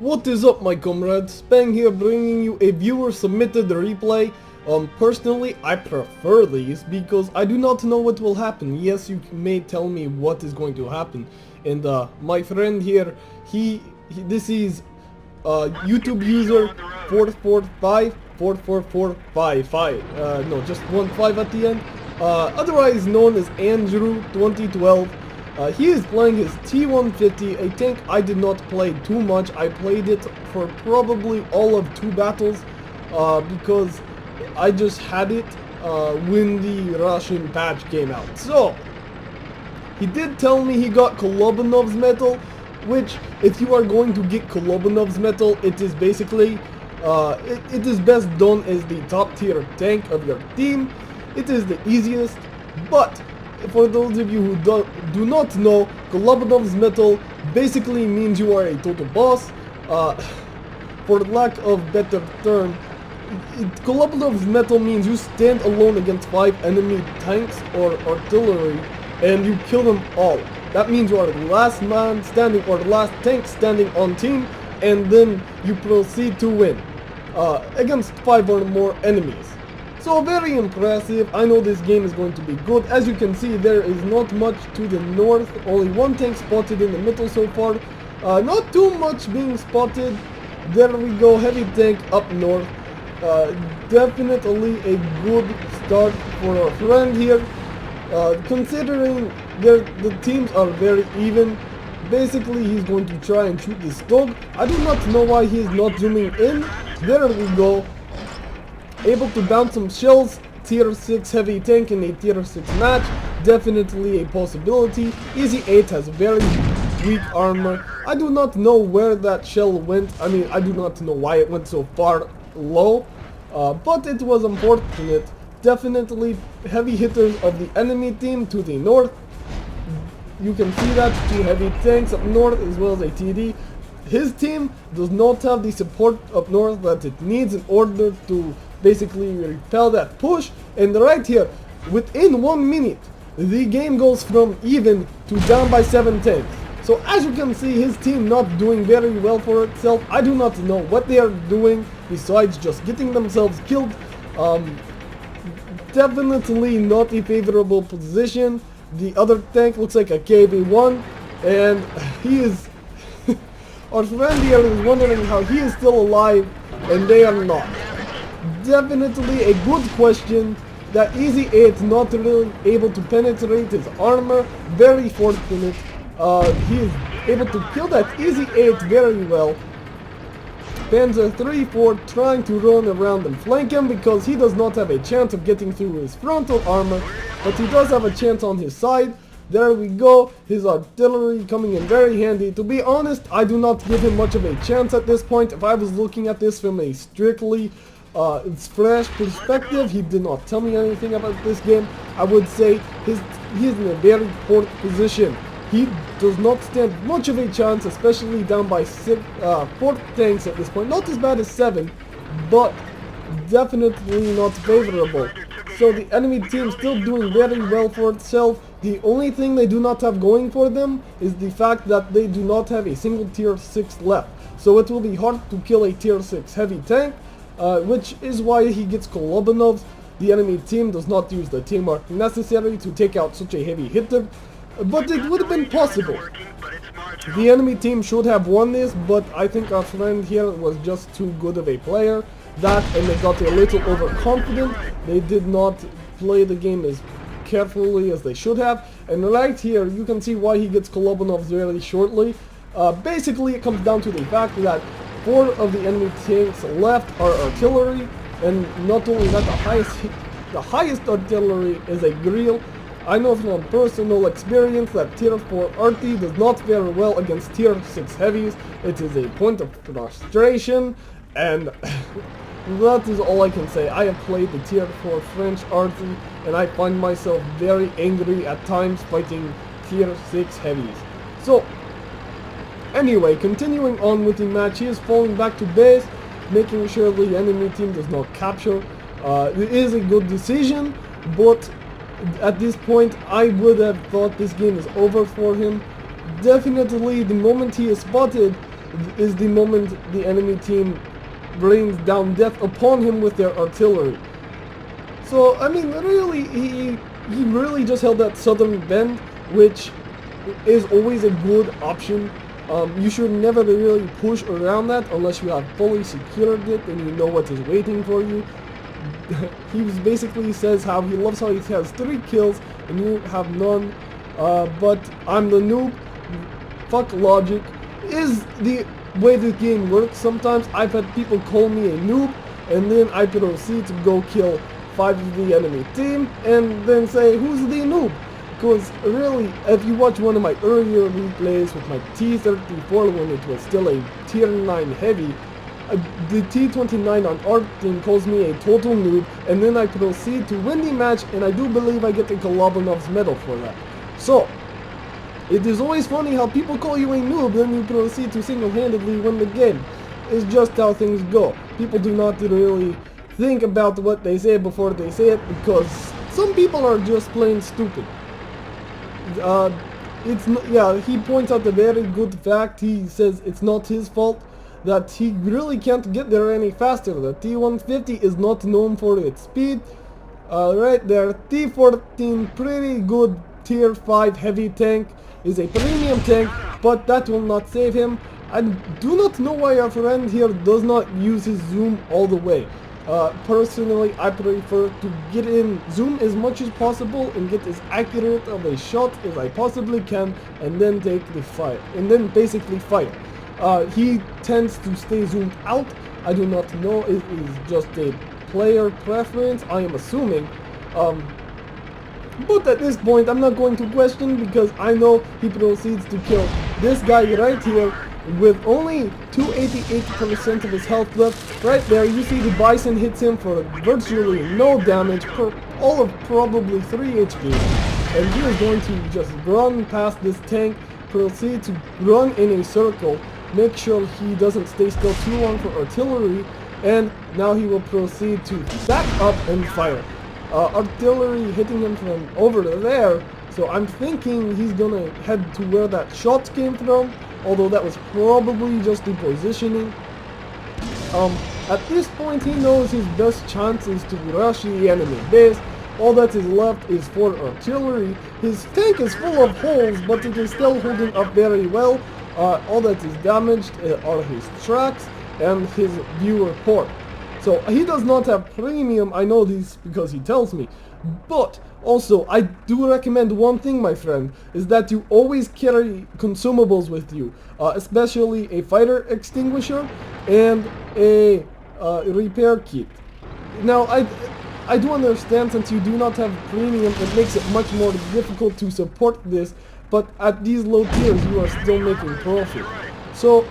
What is up, my comrades? Spang here, bringing you a viewer submitted replay. Personally, I prefer these because I do not know what will happen. Yes, you may tell me what is going to happen. And my friend here, this is YouTube user 4454455. No, just 15 at the end. Otherwise known as Andrew 2012. He is playing his T150, a tank I did not play too much. I played it for probably all of 2 battles because I just had it when the Russian patch came out. So, he did tell me he got Kolobanov's metal, which if you are going to get Kolobanov's metal, it is basically, it is best done as the top tier tank of your team. It is the easiest, but for those of you who do not know, Kolobanov's metal basically means you are a total boss. For lack of better term, Kolobanov's metal means you stand alone against 5 enemy tanks or artillery and you kill them all. That means you are the last man standing or the last tank standing on team, and then you proceed to win against 5 or more enemies. So very impressive. I know this game is going to be good. As you can see, there is not much to the north, only 1 tank spotted in the middle so far. Not too much being spotted. There we go, heavy tank up north. Definitely a good start for our friend here. Considering the teams are very even, basically he's going to try and shoot this dog. I do not know why he is not zooming in. There we go. Able to bounce some shells, tier 6 heavy tank in a tier 6 match, definitely a possibility. Easy 8 has very weak armor. I do not know where that shell went. I mean, I do not know why it went so far low, but it was unfortunate. Definitely heavy hitters of the enemy team to the north. You can see that 2 heavy tanks up north as well as a TD. His team does not have the support up north that it needs in order to basically repel that push, and right here, within 1 minute, the game goes from even to down by 7 tanks. So as you can see, his team not doing very well for itself. I do not know what they are doing besides just getting themselves killed. Definitely not a favorable position. The other tank looks like a KV-1, and he is our friend here is wondering how he is still alive and they are not. Definitely a good question. That Easy 8 not really able to penetrate his armor. Very fortunate. He is able to kill that Easy 8 very well. Panzer 3-4 trying to run around and flank him because he does not have a chance of getting through his frontal armor, but he does have a chance on his side. There we go, his artillery coming in very handy. To be honest, I do not give him much of a chance at this point. If I was looking at this from a strictly it's fresh perspective, he did not tell me anything about this game, I would say he is in a very poor position. He does not stand much of a chance, especially down by 4 tanks at this point. Not as bad as 7, but definitely not favorable. So the enemy team still doing very well for itself. The only thing they do not have going for them is the fact that they do not have a single tier 6 left. So it will be hard to kill a tier 6 heavy tank, which is why he gets Kolobanovs. The enemy team does not use the teamwork necessary to take out such a heavy hitter, but it would have been possible. The enemy team should have won this, but I think our friend here was just too good of a player. That, and they got a little overconfident. They did not play the game as carefully as they should have. And right here, you can see why he gets Kolobanovs very shortly. Basically, it comes down to the fact that 4 of the enemy tanks left are artillery, and not only that, the highest artillery is a grill. I know from personal experience that tier 4 RT does not fare well against tier 6 heavies. It is a point of frustration, and that is all I can say. I have played the tier 4 French RT, and I find myself very angry at times fighting tier 6 heavies. So, anyway, continuing on with the match, he is falling back to base, making sure the enemy team does not capture. It is a good decision, but at this point I would have thought this game is over for him. Definitely the moment he is spotted, is the moment the enemy team rains down death upon him with their artillery. So, I mean, really, he really just held that southern bend, which is always a good option. You should never really push around that unless you have fully secured it and you know what is waiting for you. He basically says how he loves how he has 3 kills and you have none, but I'm the noob. Fuck logic. Is the way this game works sometimes. I've had people call me a noob and then I proceed to go kill 5 of the enemy team and then say, who's the noob? Because really, if you watch one of my earlier replays with my T34 when it was still a tier 9 heavy, the T29 on Art team calls me a total noob, and then I proceed to win the match, and I do believe I get a Kolabanov's medal for that. So, it is always funny how people call you a noob, then you proceed to single-handedly win the game. It's just how things go. People do not really think about what they say before they say it, because some people are just plain stupid. He points out a very good fact. He says it's not his fault that he really can't get there any faster. The T150 is not known for its speed. Right there, T14, pretty good tier 5 heavy tank, is a premium tank, but that will not save him. I do not know why our friend here does not use his zoom all the way. Personally, I prefer to get in zoom as much as possible and get as accurate of a shot as I possibly can, and then take the fire, and then basically fire. He tends to stay zoomed out. I do not know, it is just a player preference, I am assuming. But at this point, I'm not going to question, because I know he proceeds to kill this guy right here with only 288% of his health left. Right there, you see the Bison hits him for virtually no damage, for all of probably 3 HP. And he is going to just run past this tank, proceed to run in a circle, make sure he doesn't stay still too long for artillery, and now he will proceed to back up and fire. Artillery hitting him from over there, so I'm thinking he's gonna head to where that shot came from, although that was probably just the positioning. At this point, he knows his best chance is to rush the enemy base. All that is left is for artillery. His tank is full of holes, but it is still holding up very well. All that is damaged are his tracks and his viewer port. So he does not have premium, I know this because he tells me. But also, I do recommend one thing, my friend, is that you always carry consumables with you, especially a fire extinguisher and a repair kit. Now, I do understand, since you do not have premium, it makes it much more difficult to support this, but at these low tiers you are still making profit. So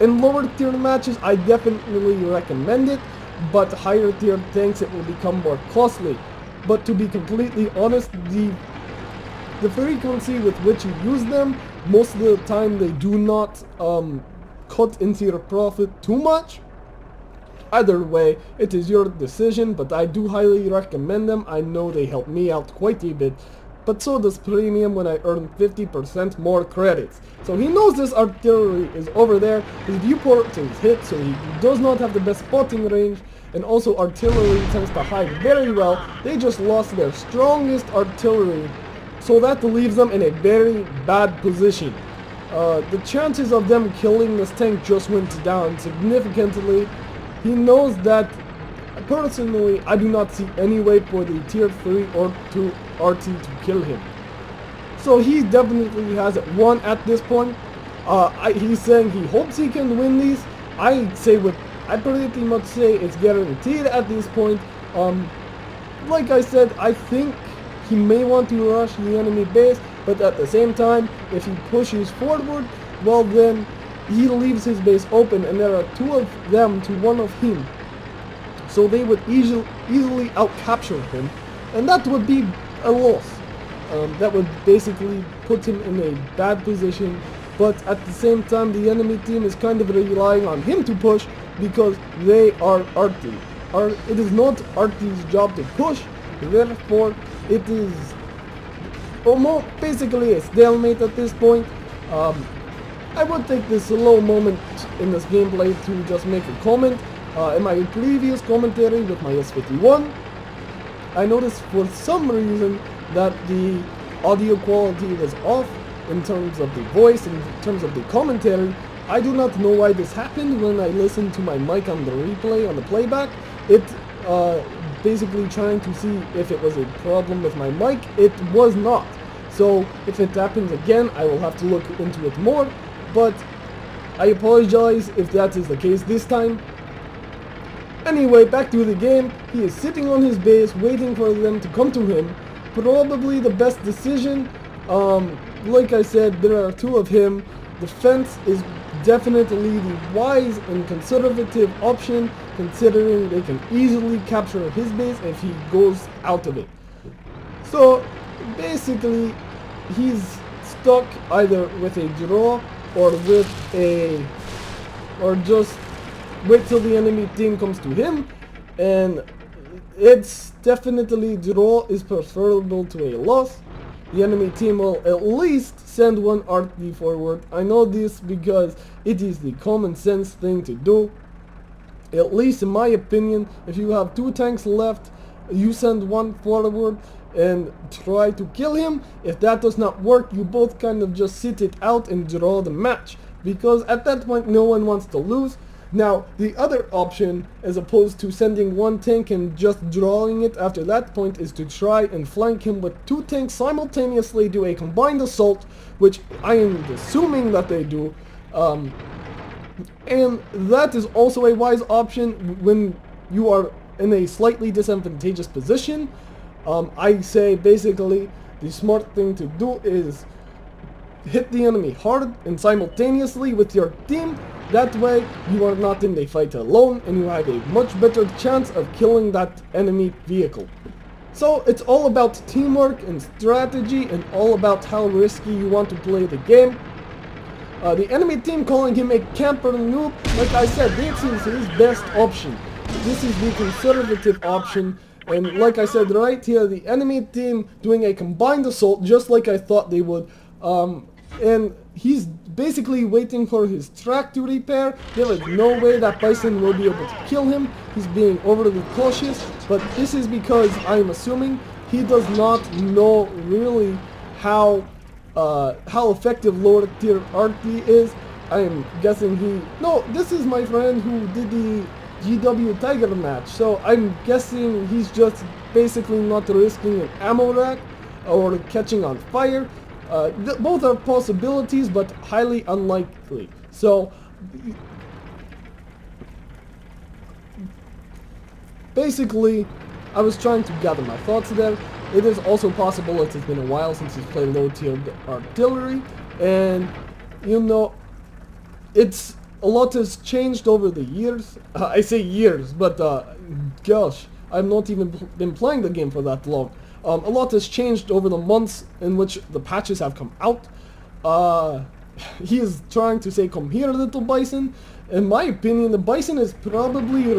in lower tier matches I definitely recommend it, but higher tier tanks it will become more costly. But to be completely honest, the frequency with which you use them, most of the time they do not cut into your profit too much. Either way, it is your decision, but I do highly recommend them. I know they help me out quite a bit, but so does premium when I earn 50% more credits. So he knows this artillery is over there, his viewport is hit, so he does not have the best spotting range, and also artillery tends to hide very well. They just lost their strongest artillery, so that leaves them in a very bad position. The chances of them killing this tank just went down significantly. He knows that, personally, I do not see any way for the tier 3 or 2 RT to kill him. So he definitely has it won at this point. He's saying he hopes he can win these. I pretty much say it's guaranteed at this point. Like I said, I think he may want to rush the enemy base, but at the same time, if he pushes forward, well then, he leaves his base open and there are 2 of them to 1 of him. So they would easily out-capture him, and that would be a loss. That would basically put him in a bad position, but at the same time the enemy team is kind of relying on him to push because they are RT. It is not RT's job to push, therefore it is almost basically a stalemate at this point. I would take this slow moment in this gameplay to just make a comment. In my previous commentary with my S51, I noticed for some reason that the audio quality was off in terms of the voice, in terms of the commentary. I do not know why this happened. When I listened to my mic on the replay, on the playback, it basically trying to see if it was a problem with my mic. It was not. So if it happens again, I will have to look into it more, but I apologize if that is the case this time. Anyway, back to the game. He is sitting on his base waiting for them to come to him. Probably the best decision. Like I said, there are two of him. Defense is definitely the wise and conservative option, considering they can easily capture his base if he goes out of it. So basically, he's stuck either with a draw or with a, or just wait till the enemy team comes to him, and it's definitely draw is preferable to a loss. The enemy team will at least send one RT forward. I know this because it is the common sense thing to do. At least in my opinion, if you have two tanks left, you send one forward and try to kill him. If that does not work, you both kind of just sit it out and draw the match, because at that point no one wants to lose. Now, the other option, as opposed to sending one tank and just drawing it after that point, is to try and flank him with two tanks simultaneously, do a combined assault, which I am assuming that they do. And that is also a wise option when you are in a slightly disadvantageous position. I say basically the smart thing to do is hit the enemy hard and simultaneously with your team. That way you are not in the fight alone and you have a much better chance of killing that enemy vehicle. So it's all about teamwork and strategy and all about how risky you want to play the game. The enemy team calling him a camper noob, like I said, this is his best option. This is the conservative option, and like I said right here, the enemy team doing a combined assault just like I thought they would. And he's basically waiting for his track to repair. There is no way that Bison will be able to kill him. He's being overly cautious, but this is because I'm assuming he does not know really how effective lower tier RT is. I am guessing this is my friend who did the GW Tiger match, so I'm guessing he's just basically not risking an ammo rack or catching on fire. Both are possibilities, but highly unlikely. So basically, I was trying to gather my thoughts there. It is also possible it has been a while since he's played low tier artillery, and you know, a lot has changed over the years. I say years, but gosh, I've not even been playing the game for that long. A lot has changed over the months in which the patches have come out. He is trying to say, "Come here, little Bison." In my opinion, the Bison is probably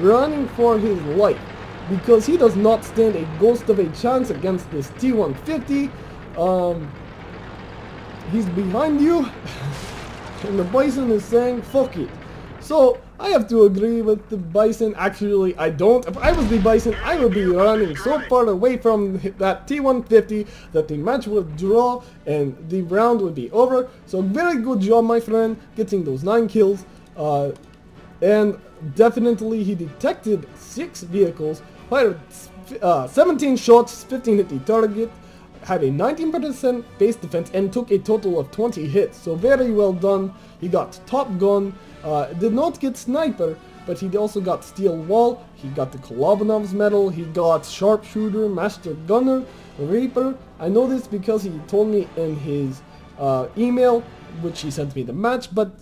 running for his life, because he does not stand a ghost of a chance against this T150. He's behind you, and the Bison is saying, "Fuck it." So I have to agree with the Bison. Actually, I don't. If I was the Bison, I would be running so far away from that T150 that the match would draw and the round would be over. So very good job, my friend, getting those 9 kills. And definitely he detected 6 vehicles, fired 17 shots, 15 hit the target, had a 19% base defense, and took a total of 20 hits. So very well done. He got Top Gun. Did not get Sniper, but he also got Steel Wall, he got the Kolobanov's medal, he got Sharpshooter, Master Gunner, Reaper. I know this because he told me in his email, which he sent me the match, but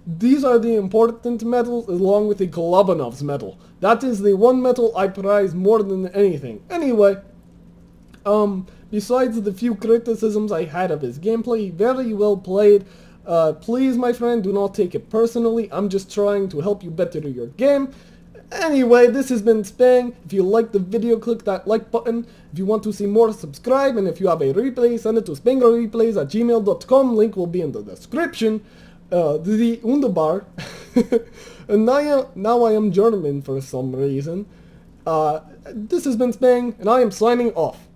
these are the important medals along with the Kolobanov's medal. That is the one medal I prize more than anything. Anyway, besides the few criticisms I had of his gameplay, very well played. Please, my friend, do not take it personally. I'm just trying to help you better your game. Anyway, this has been Spang. If you liked the video, click that like button. If you want to see more, subscribe. And if you have a replay, send it to spanglereplays@gmail.com. Link will be in the description. The Wunderbar. And now I am German for some reason. This has been Spang, and I am signing off.